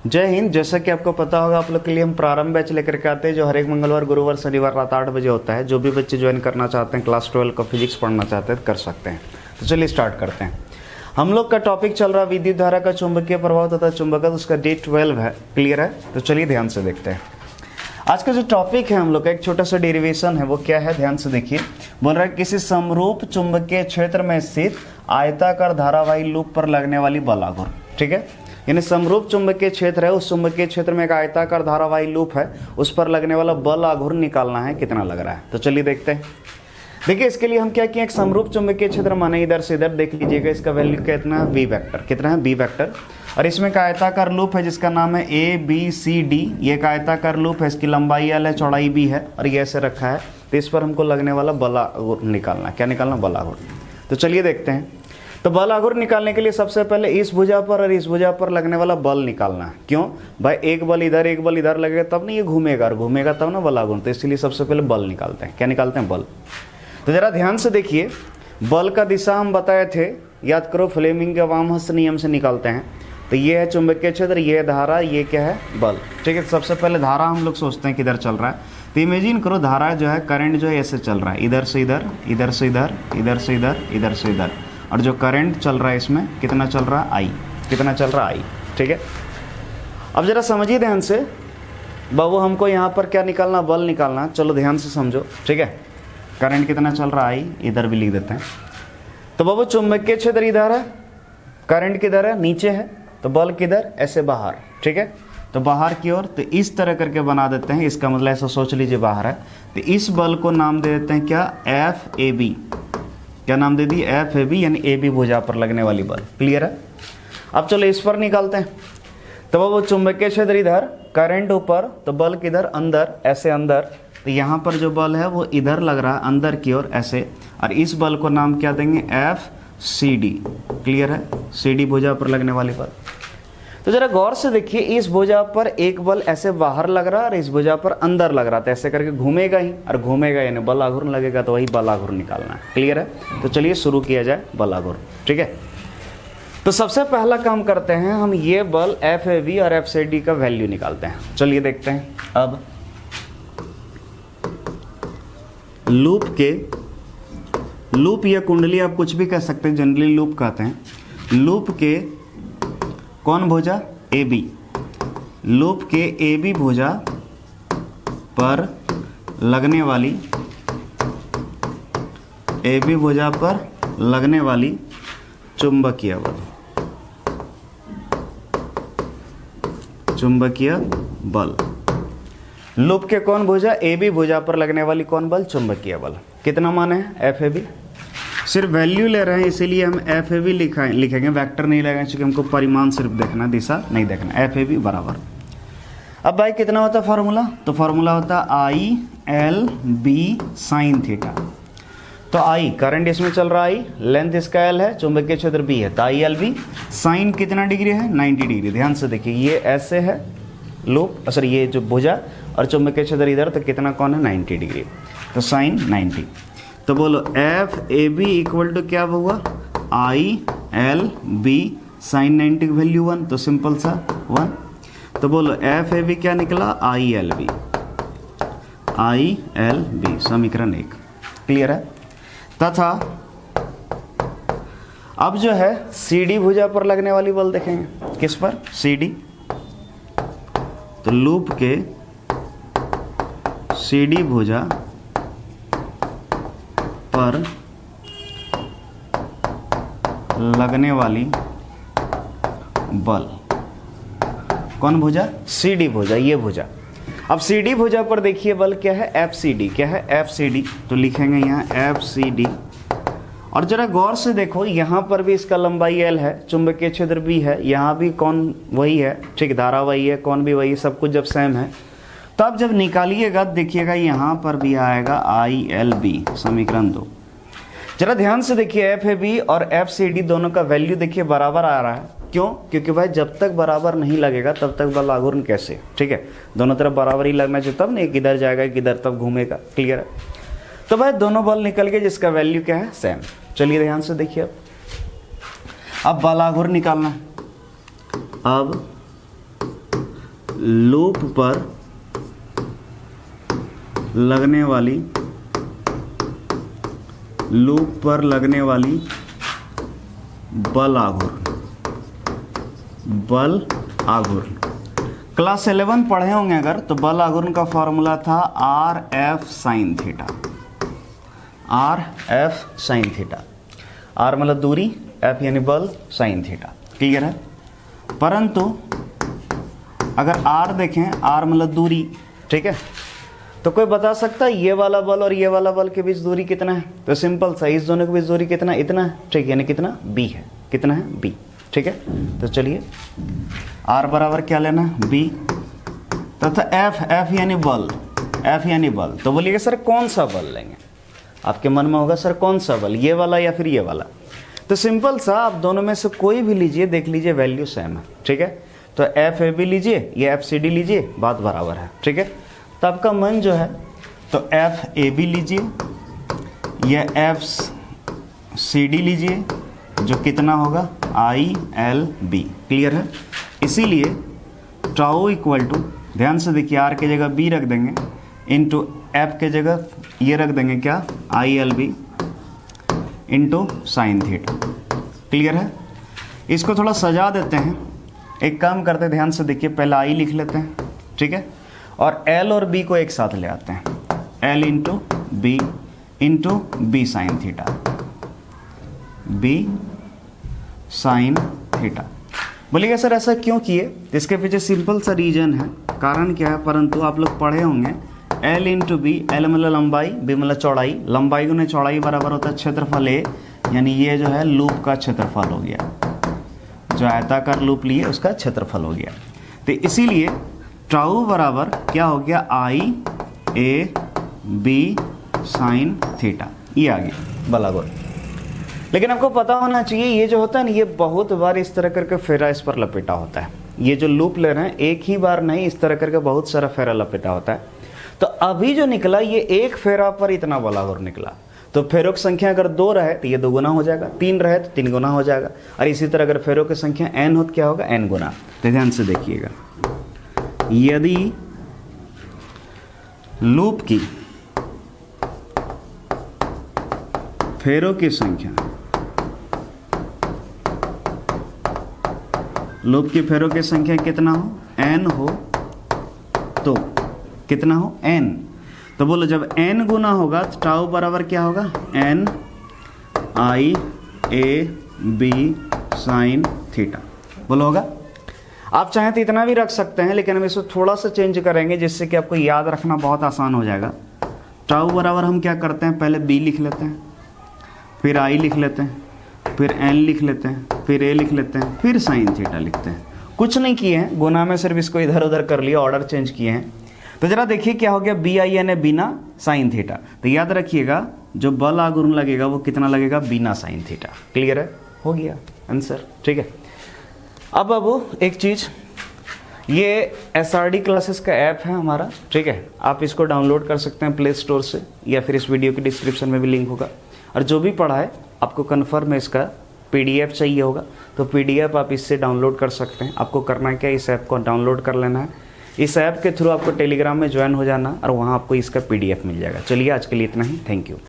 जय हिंद। जैसा कि आपको पता होगा, आप लोग के लिए हम प्रारंभ बैच लेकर के आते हैं जो हर एक मंगलवार, गुरुवार, शनिवार रात 8 बजे होता है। जो भी बच्चे ज्वाइन करना चाहते हैं, क्लास 12 का फिजिक्स पढ़ना चाहते हैं, कर सकते हैं। तो चलिए स्टार्ट करते हैं। हम लोग का टॉपिक चल रहा है विद्युत धारा का चुंबकीय प्रभाव तथा चुंबकत्व। उसका डे 12 है। क्लियर है? तो चलिए ध्यान से देखते हैं। आज का जो टॉपिक है हम लोग का, एक छोटा सा डेरिवेशन है। वो क्या है, ध्यान से देखिए। बोल रहा है किसी समरूप चुंबकीय क्षेत्र में स्थित आयताकार धारावाही लूप पर लगने वाली बल आघूर्ण। ठीक है, यानी समरूप चुंबकीय क्षेत्र है, उस चुंबकीय क्षेत्र में एक आयताकार धारावाही लूप है, उस पर लगने वाला बल आघूर्ण निकालना है, कितना लग रहा है। तो चलिए देखते हैं। देखिए, इसके लिए हम क्या किए, एक समरूप चुंबकीय क्षेत्र माने इधर से इधर देख लीजिएगा। इसका वैल्यू कितना है, वी वेक्टर। कितना है, बी वेक्टर। और इसमें एक आयताकार लूप है जिसका नाम है ए बी सी डी। ये एक आयताकार लूप है, इसकी लंबाई एल है, चौड़ाई बी है, और ये ऐसे रखा है। तो इस पर हमको लगने वाला बल आघूर्ण निकालना। क्या निकालना, बल आघूर्ण। तो चलिए देखते हैं। तो बल आघूर्ण निकालने के लिए सबसे पहले इस भुजा पर और इस भुजा पर लगने वाला बल निकालना है। क्यों भाई, एक बल इधर एक बल इधर लगेगा तब ना ये घूमेगा, और घूमेगा तब ना बल आघूर्ण। तो इसलिए सबसे पहले बल निकालते हैं। क्या निकालते हैं, बल। तो जरा ध्यान से देखिए, बल का दिशा हम बताए थे, याद करो, फ्लेमिंग के वामहस्त नियम से निकालते हैं। तो ये है चुंबकीय क्षेत्र, ये है धारा, ये क्या है, बल। ठीक है, सबसे पहले धारा हम लोग सोचते हैं किधर चल रहा है। तो इमेजिन करो, धारा जो है, करंट जो है ऐसे चल रहा है, इधर से इधर, इधर से इधर, इधर से इधर, इधर से इधर। और जो करंट चल रहा है इसमें कितना चल रहा है, आई। कितना चल रहा है, आई। ठीक है, अब जरा समझिए ध्यान से। बाबू हमको यहाँ पर क्या निकालना, बल निकालना। चलो ध्यान से समझो। ठीक है, करंट कितना चल रहा है, आई। इधर भी लिख देते हैं। तो बाबू चुंबकीय क्षेत्र इधर है, करंट किधर है, नीचे है। तो बल किधर, ऐसे बाहर। ठीक है, तो बाहर की ओर। तो इस तरह करके बना देते हैं। इसका मतलब ऐसा सोच लीजिए, बाहर है। तो इस बल को नाम दे देते हैं क्या, एफ ए बी। क्या नाम दे दी, एफ ए बी, यानी ए बी भुजा पर लगने वाली बल। क्लियर है? अब चलो इस पर निकालते हैं। तो वो चुंबकीय क्षेत्र इधर, करंट ऊपर, तो बल किधर, अंदर, ऐसे अंदर। तो यहाँ पर जो बल है वो इधर लग रहा है, अंदर की ओर ऐसे। और इस बल को नाम क्या देंगे, एफ सी डी। क्लियर है? सी डी भुजा पर लगने वाली बल। तो जरा गौर से देखिए, इस भुजा पर एक बल ऐसे बाहर लग रहा है और इस भुजा पर अंदर लग रहा था। ऐसे करके घूमेगा ही, और घूमेगा यानी बल आघूर्ण लगेगा। तो वही बल आघूर्ण निकालना है। क्लियर है? तो चलिए शुरू किया जाए बल आघूर्ण। ठीक है, तो सबसे पहला काम करते हैं हम, ये बल एफ ए बी और एफ सी डी का वैल्यू निकालते हैं। चलिए देखते हैं। अब लूप या कुंडली आप कुछ भी कह सकते हैं, जनरली लूप कहते हैं। लूप के कौन भुजा, ए बी। लूप के ए बी भुजा पर लगने वाली, ए बी भुजा पर लगने वाली चुंबकीय बल। चुंबकीय बल। लूप के कौन भुजा, ए बी भुजा पर लगने वाली कौन बल, चुंबकीय बल। कितना माने हैं, एफ ए बी। सिर्फ वैल्यू ले रहे हैं इसीलिए हम एफ ए बी लिखेंगे, वेक्टर नहीं लगाएंगे, क्योंकि हमको परिमाण सिर्फ देखना, दिशा नहीं देखना। एफ ए बी बराबर, अब भाई कितना होता है फार्मूला, तो फार्मूला होता है I L B sine theta. तो आई, करंट इसमें चल रहा है, आई, लेंथ इसका एल है, चुंबकीय क्षेत्र बी है, तो आई एल बी। साइन कितना डिग्री है, 90 डिग्री। ध्यान से देखिए, ये ऐसे है लूप, सॉरी ये जो भुजा, और चुंबकीय क्षेत्र इधर, तो कितना कौन है, 90 डिग्री। तो साइन 90। तो बोलो F A B equal to क्या हुआ, आई एल बी साइन 90 की वैल्यू 1। तो सिंपल सा 1। तो बोलो एफ ए बी क्या निकला, I L B. I L B समीकरण 1। क्लियर है? तथा अब जो है सी डी भुजा पर लगने वाली बल देखेंगे। किस पर, सी डी। तो लूप के सी डी भुजा पर लगने वाली बल। कौन भुजा, सी डी भुजा, ये भुजा। अब सी डी भुजा पर देखिए बल क्या है, एफ सी डी। क्या है, एफ सी डी। तो लिखेंगे यहाँ एफ सी डी। और जरा गौर से देखो, यहाँ पर भी इसका लंबाई एल है, चुंबकीय क्षेत्र भी है, यहाँ भी कौन वही है, ठीक, धारा वही है, कौन भी वही, सब कुछ जब सेम है। तो अब जब निकालिएगा देखिएगा, यहाँ पर भी आएगा आई एल बी समीकरण 2। जरा ध्यान से देखिए, एफ ए बी और एफ सी डी दोनों का वैल्यू देखिए बराबर आ रहा है। क्यों? क्योंकि भाई जब तक बराबर नहीं लगेगा तब तक बल आघूर्ण कैसे। ठीक है, दोनों तरफ बराबर ही लगना चाहिए, तब नहीं किधर जाएगा किधर, तब घूमेगा। क्लियर है? तो भाई दोनों बल निकल गए जिसका वैल्यू क्या है, सेम। चलिए ध्यान से देखिए, अब बल आघूर्ण निकालना है। अब लूप पर लगने वाली बल आघूर्ण। क्लास 11 पढ़े होंगे अगर, तो बल आघूर्ण का फॉर्मूला था R F sine theta. R F sine theta, R मतलब दूरी, एफ यानी बल, साइन थीटा। क्लियर है? परंतु अगर आर देखें, आर मतलब दूरी, ठीक है, तो कोई बता सकता है ये वाला बल और ये वाला बल के बीच दूरी कितना है? तो सिंपल सा, इस दोनों के बीच दूरी कितना? इतना है, ठीक, यानी कितना? बी है। कितना है? बी। ठीक है, तो चलिए आर बराबर क्या लेना है? बी तथा एफ, एफ यानी बल, एफ यानी बल। तो बोलिएगा सर कौन सा बल लेंगे? आपके मन में होगा सर कौन सा बल, ये वाला या फिर ये वाला? तो सिंपल सा, आप दोनों में से कोई भी लीजिए, देख लीजिए वैल्यू सेम है। ठीक है, तो एफ ए बी लीजिए या एफ सी डी लीजिए, बात बराबर है। ठीक है, तो आपका मन जो है तो एफ ए बी लीजिए या एफ सी डी लीजिए, जो कितना होगा? आई एल बी। क्लियर है? इसीलिए टाउ इक्वल टू, ध्यान से देखिए, आर के जगह बी रख देंगे, इंटू एफ के जगह ये रख देंगे क्या? I L B into sine theta. Clear है? इसको थोड़ा सजा देते हैं, एक काम करते हैं, ध्यान से देखिए, पहले आई लिख लेते हैं, ठीक है, और एल और बी को एक साथ ले आते हैं, L into B sine theta, B sine theta. बोलिएगा सर ऐसा क्यों किए? इसके पीछे सिंपल सा रीजन है, कारण क्या है, परंतु आप लोग पढ़े होंगे एल इंटू बी, एल मतलब लंबाई, बी मतलब चौड़ाई, लंबाई गुने चौड़ाई बराबर होता है क्षेत्रफल ए, यानी ये जो है लूप का क्षेत्रफल हो गया, जो आयताकार लूप लिए उसका क्षेत्रफल हो गया। तो इसीलिए टाउ बराबर क्या हो गया? आई ए बी साइन थीटा, ये आ गया बल आघूर्ण। लेकिन आपको पता होना चाहिए, ये जो होता है ना, ये बहुत बार इस तरह करके फेरा इस पर लपेटा होता है। ये जो लूप ले रहे हैं, एक ही बार नहीं, इस तरह करके बहुत सारा फेरा लपेटा होता है। तो अभी जो निकला, ये एक फेरा पर इतना बल आघूर्ण निकला। तो फेरों की संख्या अगर 2 रहे तो ये 2 गुना हो जाएगा, 3 रहे तो 3 गुना हो जाएगा, और इसी तरह अगर फेरों की संख्या n हो तो क्या होगा? n गुना। तो ध्यान से देखिएगा, यदि लूप की फेरों की संख्या, लूप की फेरों की संख्या कितना हो? n हो, तो कितना हो? n। तो बोलो जब n गुना होगा तो टाउ बराबर क्या होगा? n I A B sine theta. बोलो होगा? आप चाहें तो इतना भी रख सकते हैं, लेकिन हम इसको थोड़ा सा चेंज करेंगे जिससे कि आपको याद रखना बहुत आसान हो जाएगा। टाउ बराबर हम क्या करते हैं, पहले b लिख लेते हैं, फिर i लिख लेते हैं, फिर n लिख लेते हैं, फिर a लिख लेते हैं, फिर साइन थीटा लिखते हैं। कुछ नहीं किए हैं, गुना में सिर्फ इसको इधर उधर कर लिया, ऑर्डर चेंज किए हैं। तो जरा देखिए क्या हो गया, बी आई एन ए बिना साइन थीटा। तो याद रखिएगा, जो बल आघूर्ण लगेगा वो कितना लगेगा? बिना साइन थीटा। क्लियर है? हो गया आंसर। ठीक है, अब एक चीज़, ये SRD क्लासेस का ऐप है हमारा, ठीक है, आप इसको डाउनलोड कर सकते हैं प्ले स्टोर से, या फिर इस वीडियो के डिस्क्रिप्शन में भी लिंक होगा। और जो भी पढ़ा है आपको कन्फर्म है, इसका PDF चाहिए होगा तो PDF आप इससे डाउनलोड कर सकते हैं। आपको करना है क्या, इस ऐप को डाउनलोड कर लेना है, इस ऐप के थ्रू आपको टेलीग्राम में ज्वाइन हो जाना और वहाँ आपको इसका PDF मिल जाएगा। चलिए आज के लिए इतना ही, थैंक यू।